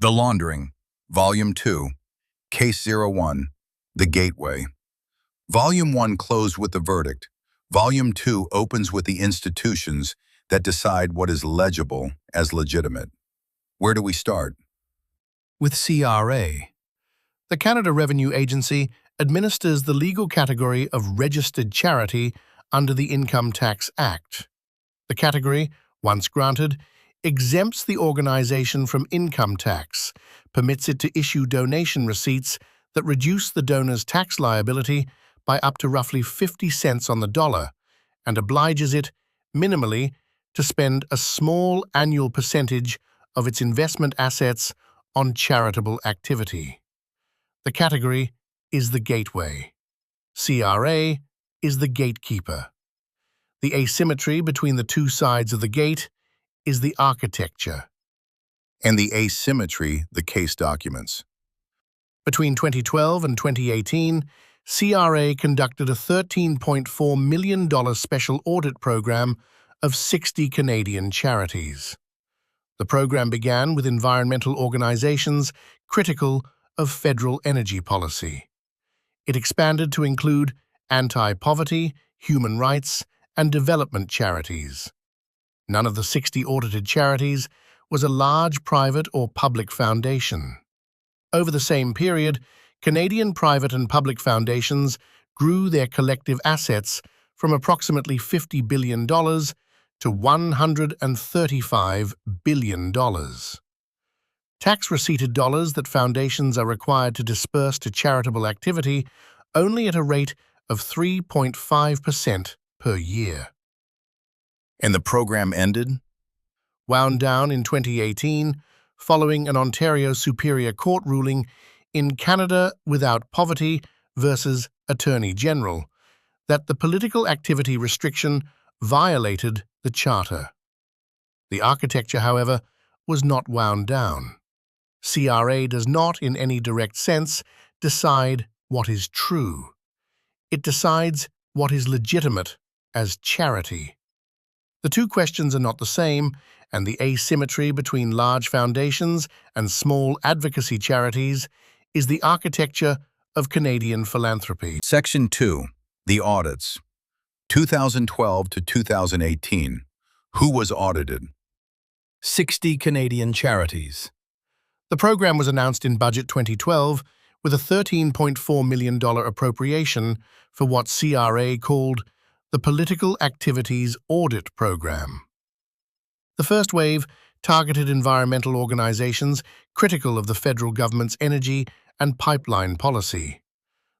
The Laundering, Volume 2, Case 01, The Gateway. Volume 1 closed with the verdict. Volume 2 opens with the institutions that decide what is legible as legitimate. Where do we start? With CRA. The Canada Revenue Agency administers the legal category of registered charity under the Income Tax Act. The category, once granted, exempts the organization from income tax, permits it to issue donation receipts that reduce the donor's tax liability by up to roughly 50 cents on the dollar, and obliges it, minimally, to spend a small annual percentage of its investment assets on charitable activity. The category is the gateway. CRA is the gatekeeper. The asymmetry between the two sides of the gate is the architecture. And the asymmetry, the case documents. Between 2012 and 2018, CRA conducted a $13.4 million special audit program of 60 Canadian charities. The program began with environmental organizations critical of federal energy policy. It expanded to include anti-poverty, human rights, and development charities. None of the 60 audited charities was a large private or public foundation. Over the same period, Canadian private and public foundations grew their collective assets from approximately $50 billion to $135 billion. Tax-receipted dollars that foundations are required to disperse to charitable activity only at a rate of 3.5% per year. And the program ended? Wound down in 2018, following an Ontario Superior Court ruling in Canada Without Poverty versus Attorney General that the political activity restriction violated the Charter. The architecture, however, was not wound down. CRA does not, in any direct sense, decide what is true. It decides what is legitimate as charity. The two questions are not the same, and the asymmetry between large foundations and small advocacy charities is the architecture of Canadian philanthropy. Section 2, The Audits. 2012 to 2018. Who was audited? 60 Canadian charities. The program was announced in Budget 2012 with a $13.4 million appropriation for what CRA called the Political Activities Audit Program. The first wave targeted environmental organizations critical of the federal government's energy and pipeline policy.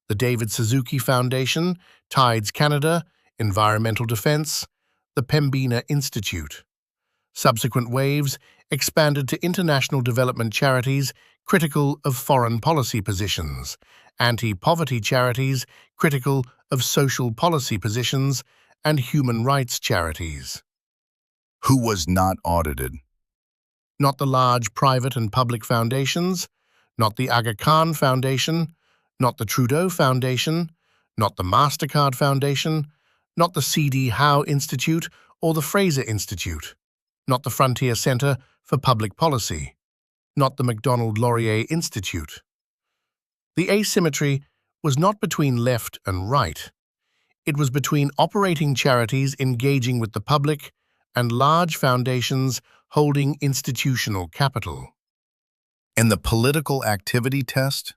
The David Suzuki Foundation, Tides Canada, Environmental Defence, the Pembina Institute. Subsequent waves expanded to international development charities critical of foreign policy positions, anti-poverty charities critical of social policy positions, and human rights charities. Who was not audited? Not the large private and public foundations, not the Aga Khan Foundation, not the Trudeau Foundation, not the MasterCard Foundation, not the C.D. Howe Institute or the Fraser Institute, not the Frontier Centre for Public Policy, not the Macdonald-Laurier Institute. The asymmetry was not between left and right. It was between operating charities engaging with the public and large foundations holding institutional capital. And the political activity test?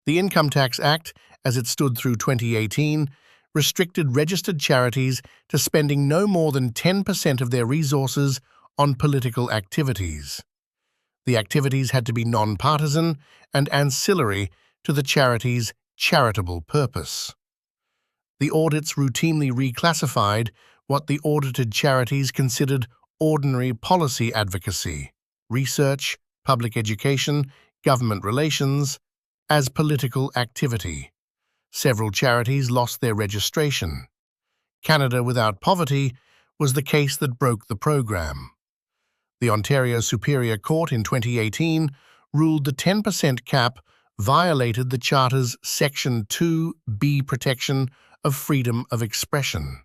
The Income Tax Act, as it stood through 2018, restricted registered charities to spending no more than 10% of their resources on political activities. The activities had to be non-partisan and ancillary to the charity's charitable purpose. The audits routinely reclassified what the audited charities considered ordinary policy advocacy, research, public education, government relations, as political activity. Several charities lost their registration. Canada Without Poverty was the case that broke the program. The Ontario Superior Court in 2018 ruled the 10% cap violated the Charter's Section 2B protection of freedom of expression.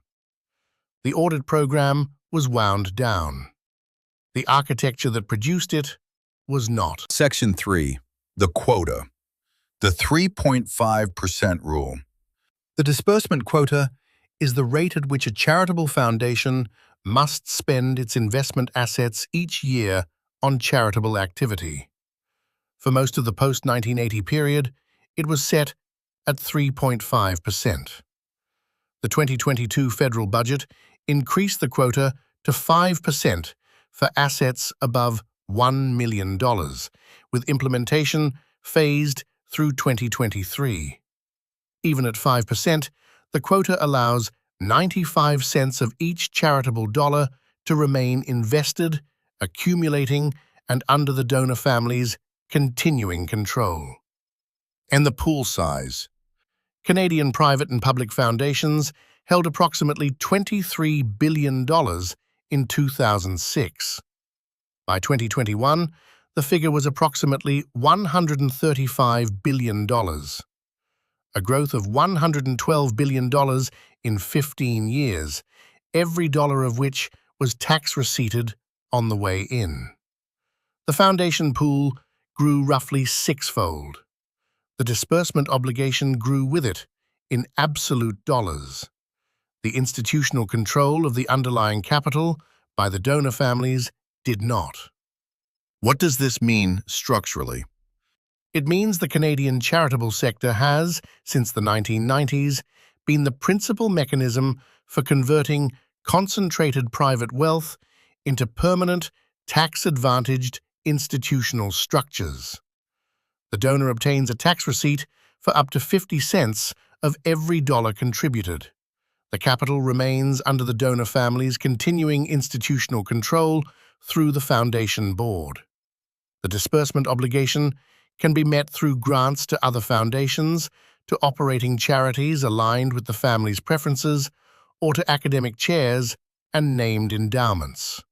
The audit program was wound down. The architecture that produced it was not. Section 3. The Quota. The 3.5% rule. The disbursement quota is the rate at which a charitable foundation must spend its investment assets each year on charitable activity. For most of the post-1980 period, it was set at 3.5%. The 2022 federal budget increased the quota to 5% for assets above $1 million, with implementation phased through 2023. Even at 5%, the quota allows 95 cents of each charitable dollar to remain invested, accumulating, and under the donor family's continuing control. And the pool size. Canadian private and public foundations held approximately $23 billion in 2006. By 2021, the figure was approximately $135 billion, a growth of $112 billion in 15 years, every dollar of which was tax receipted on the way in. The foundation pool grew roughly sixfold. The disbursement obligation grew with it in absolute dollars. The institutional control of the underlying capital by the donor families did not. What does this mean structurally? It means the Canadian charitable sector has, since the 1990s, been the principal mechanism for converting concentrated private wealth into permanent, tax-advantaged institutional structures. The donor obtains a tax receipt for up to 50 cents of every dollar contributed. The capital remains under the donor family's continuing institutional control through the foundation board. The disbursement obligation can be met through grants to other foundations, to operating charities aligned with the family's preferences, or to academic chairs and named endowments.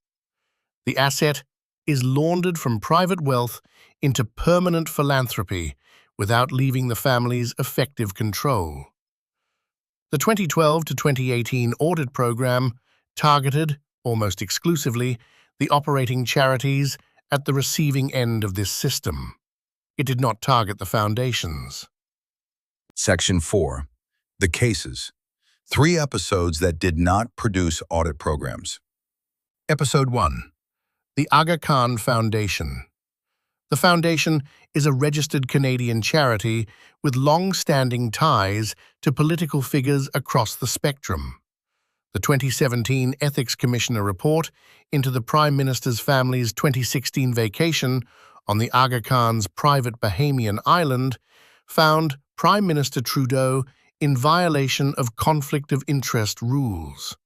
The asset is laundered from private wealth into permanent philanthropy without leaving the family's effective control. The 2012 to 2018 audit program targeted, almost exclusively, the operating charities at the receiving end of this system. It did not target the foundations. Section 4. The Cases. 3 episodes that did not produce audit programs. Episode 1. The Aga Khan Foundation. The foundation is a registered Canadian charity with long-standing ties to political figures across the spectrum. The 2017 Ethics Commissioner report into the Prime Minister's family's 2016 vacation on the Aga Khan's private Bahamian island found Prime Minister Trudeau in violation of conflict of interest rules.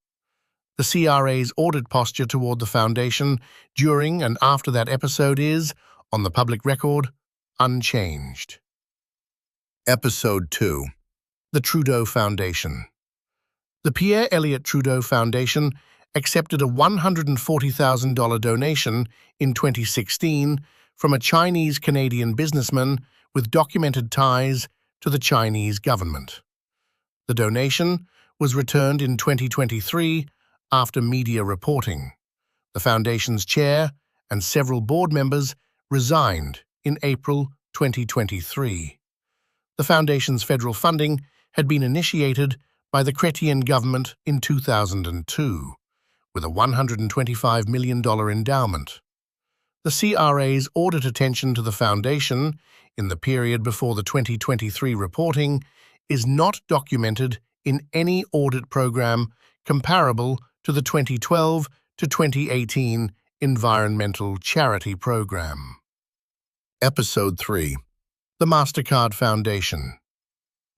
The CRA's audit posture toward the foundation during and after that episode is, on the public record, unchanged. Episode 2. The Trudeau Foundation. The Pierre Elliott Trudeau Foundation accepted a $140,000 donation in 2016 from a Chinese-Canadian businessman with documented ties to the Chinese government. The donation was returned in 2023 after media reporting. The foundation's chair and several board members resigned in April 2023. The foundation's federal funding had been initiated by the Chrétien government in 2002, with a $125 million endowment. The CRA's audit attention to the foundation in the period before the 2023 reporting is not documented in any audit program comparable to the 2012 to 2018 Environmental Charity Program. Episode 3. The MasterCard Foundation.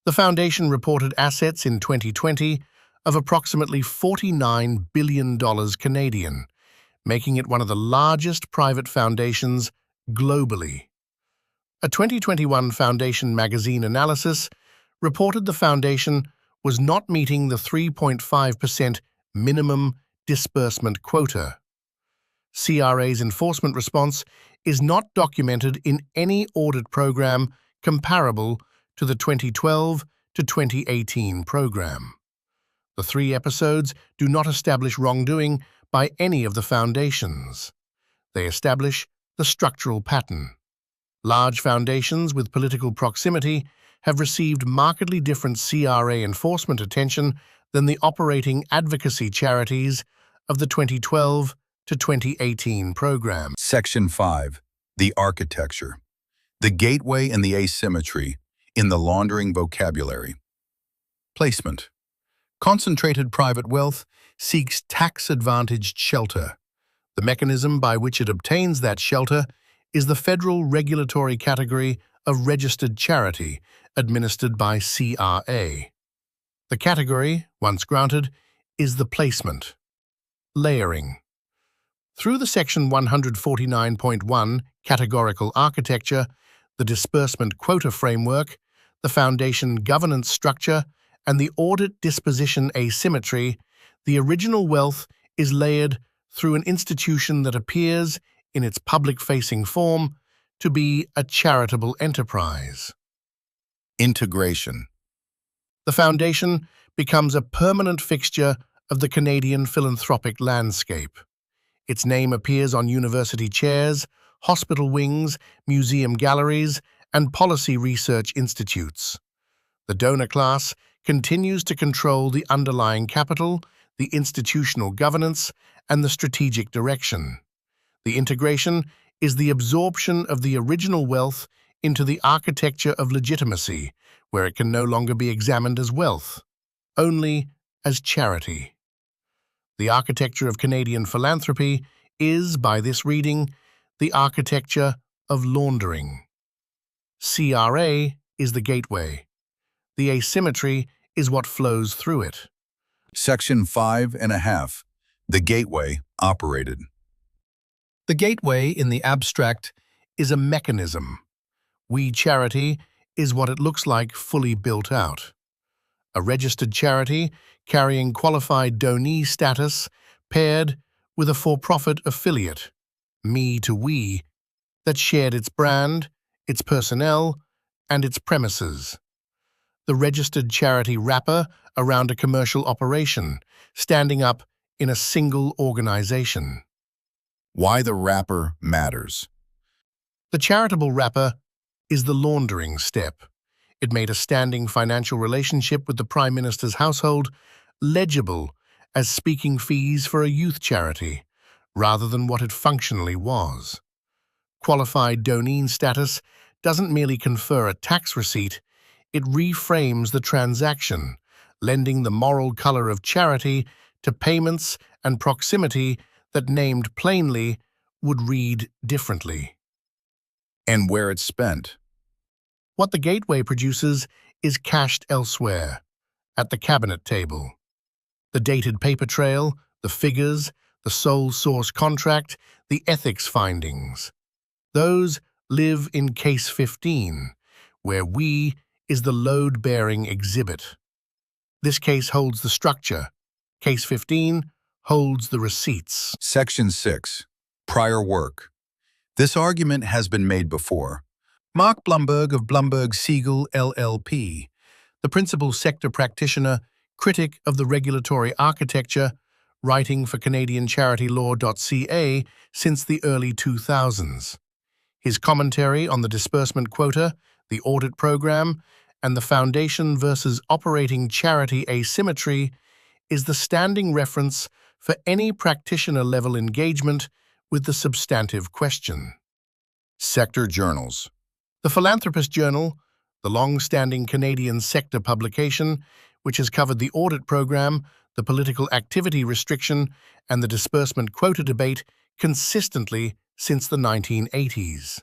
The foundation reported assets in 2020 of approximately $49 billion Canadian, making it one of the largest private foundations globally. A 2021 Foundation magazine analysis reported the foundation was not meeting the 3.5% minimum disbursement quota. CRA's enforcement response is not documented in any audit program comparable to the 2012 to 2018 program. The 3 episodes do not establish wrongdoing by any of the foundations. They establish The structural pattern. Large foundations with political proximity have received markedly different CRA enforcement attention than the operating advocacy charities of the 2012 to 2018 program. Section 5. The architecture. The gateway and the asymmetry in the laundering vocabulary. Placement. Concentrated private wealth seeks tax-advantaged shelter. The mechanism by which it obtains that shelter is the federal regulatory category of registered charity administered by CRA. The category, once granted, is the placement. Layering. Through the Section 149.1 categorical architecture, the disbursement quota framework, the foundation governance structure, and the audit disposition asymmetry, the original wealth is layered through an institution that appears, in its public-facing form, to be a charitable enterprise. Integration. The foundation becomes a permanent fixture of the Canadian philanthropic landscape. Its name appears on university chairs, hospital wings, museum galleries, and policy research institutes. The donor class continues to control the underlying capital, the institutional governance, and the strategic direction. The integration is the absorption of the original wealth into the architecture of legitimacy, where it can no longer be examined as wealth, only as charity. The architecture of Canadian philanthropy is, by this reading, the architecture of laundering. CRA is the gateway. The asymmetry is what flows through it. Section 5.5. The gateway operated. The gateway, in the abstract, is a mechanism. We Charity is what it looks like fully built out. A registered charity carrying qualified donee status paired with a for-profit affiliate, Me to We, that shared its brand, its personnel, and its premises. The registered charity wrapper around a commercial operation, standing up in a single organization. Why the wrapper matters. The charitable wrapper is the laundering step. It made a standing financial relationship with the Prime Minister's household legible as speaking fees for a youth charity, rather than what it functionally was. Qualified donee status doesn't merely confer a tax receipt, it reframes the transaction, lending the moral color of charity to payments and proximity that, named plainly, would read differently. And where it's spent. What the gateway produces is cached elsewhere, at the cabinet table. The dated paper trail, the figures, the sole source contract, the ethics findings. Those live in Case 15, where we is the load-bearing exhibit. This case holds the structure. Case 15 holds the receipts. Section 6. Prior work. This argument has been made before. Mark Blumberg of Blumberg Siegel LLP, the principal sector practitioner, critic of the regulatory architecture, writing for CanadianCharityLaw.ca since the early 2000s. His commentary on the disbursement quota, the audit program, and the foundation versus operating charity asymmetry is the standing reference for any practitioner-level engagement with the substantive question. Sector journals. The Philanthropist Journal, the long-standing Canadian sector publication, which has covered the audit program, the political activity restriction, and the disbursement quota debate consistently since the 1980s.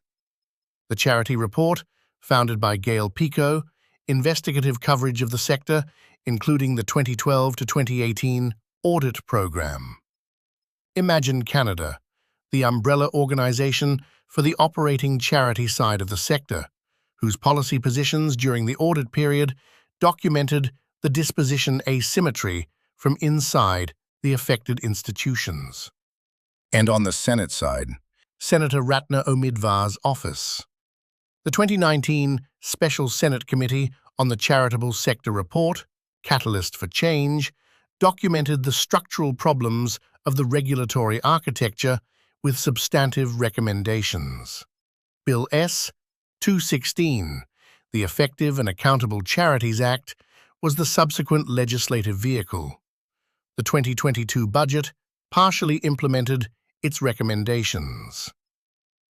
The Charity Report, founded by Gail Pico, investigative coverage of the sector, including the 2012 to 2018 audit program. Imagine Canada, the umbrella organization for the operating charity side of the sector, whose policy positions during the audit period documented the disposition asymmetry from inside the affected institutions. And on the Senate side, Senator Ratna Omidvar's office. The 2019 Special Senate Committee on the Charitable Sector Report, Catalyst for Change, documented the structural problems of the regulatory architecture with substantive recommendations. Bill S. 216, the Effective and Accountable Charities Act, was the subsequent legislative vehicle. The 2022 budget partially implemented its recommendations.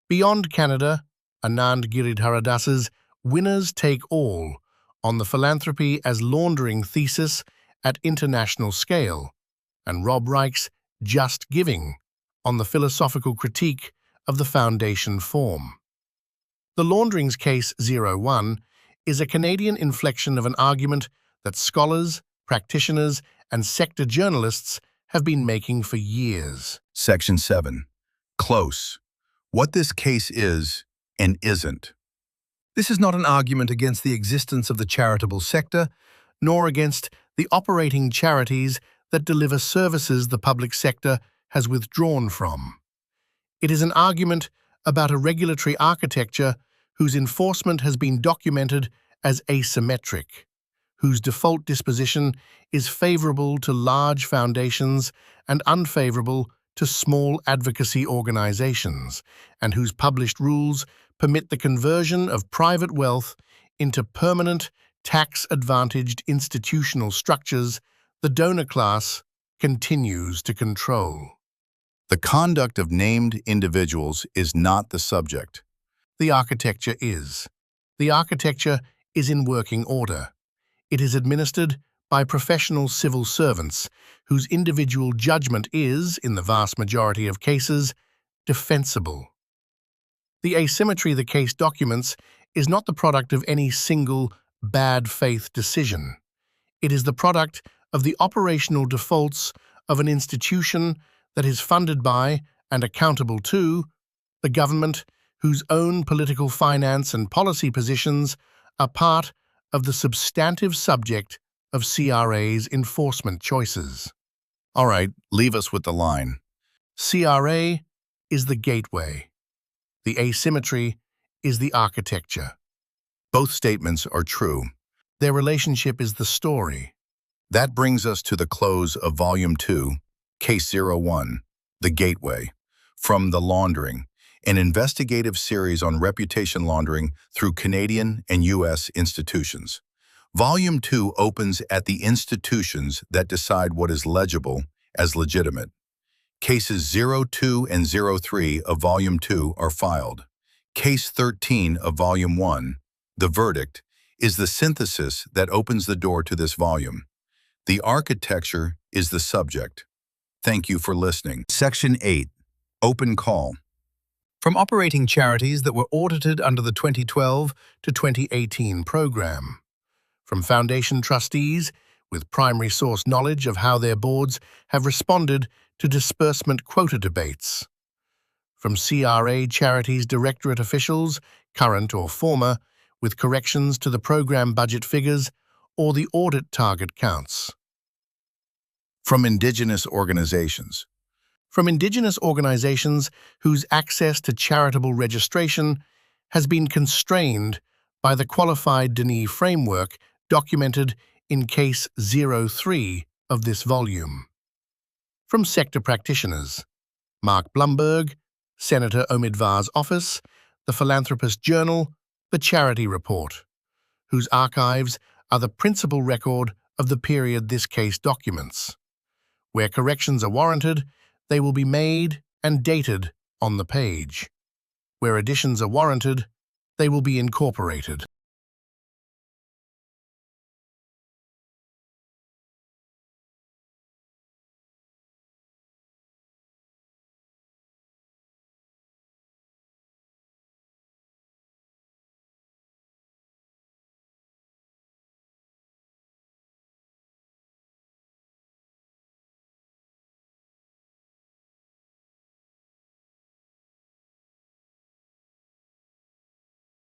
Beyond Canada, Anand Giridharadas' Winners Take All on the Philanthropy as Laundering thesis at international scale, and Rob Reich's Just Giving on the philosophical critique of the foundation form. The Launderings Case 01 is a Canadian inflection of an argument that scholars, practitioners, and sector journalists have been making for years. Section 7. Close. What this case is and isn't. This is not an argument against the existence of the charitable sector, nor against the operating charities that deliver services the public sector has withdrawn from. It is an argument about a regulatory architecture whose enforcement has been documented as asymmetric, whose default disposition is favorable to large foundations and unfavorable to small advocacy organizations, and whose published rules permit the conversion of private wealth into permanent, tax-advantaged institutional structures the donor class continues to control. The conduct of named individuals is not the subject. The architecture is. The architecture is in working order. It is administered by professional civil servants whose individual judgment is, in the vast majority of cases, defensible. The asymmetry the case documents is not the product of any single bad faith decision. It is the product of the operational defaults of an institution that is funded by and accountable to the government, whose own political finance and policy positions are part of the substantive subject of CRA's enforcement choices. All right, leave us with the line. CRA is the gateway. The asymmetry is the architecture. Both statements are true. Their relationship is the story. That brings us to the close of Volume 2, Case 01, The Gateway, from The Laundering, an investigative series on reputation laundering through Canadian and U.S. institutions. Volume 2 opens at the institutions that decide what is legible as legitimate. Cases 02 and 03 of Volume 2 are filed. Case 13 of Volume 1, The Verdict, is the synthesis that opens the door to this volume. The architecture is the subject. Thank you for listening. Section 8. Open Call. From operating charities that were audited under the 2012 to 2018 program. From foundation trustees with primary source knowledge of how their boards have responded to disbursement quota debates. From CRA charities directorate officials, current or former, with corrections to the program budget figures or the audit target counts. From Indigenous organizations. From Indigenous organizations whose access to charitable registration has been constrained by the Qualified Deni framework documented in Case 03 of this volume. From sector practitioners, Mark Blumberg, Senator Omidvar's office, the Philanthropist Journal, the Charity Report, whose archives are the principal record of the period this case documents. Where corrections are warranted, they will be made and dated on the page. Where additions are warranted, they will be incorporated.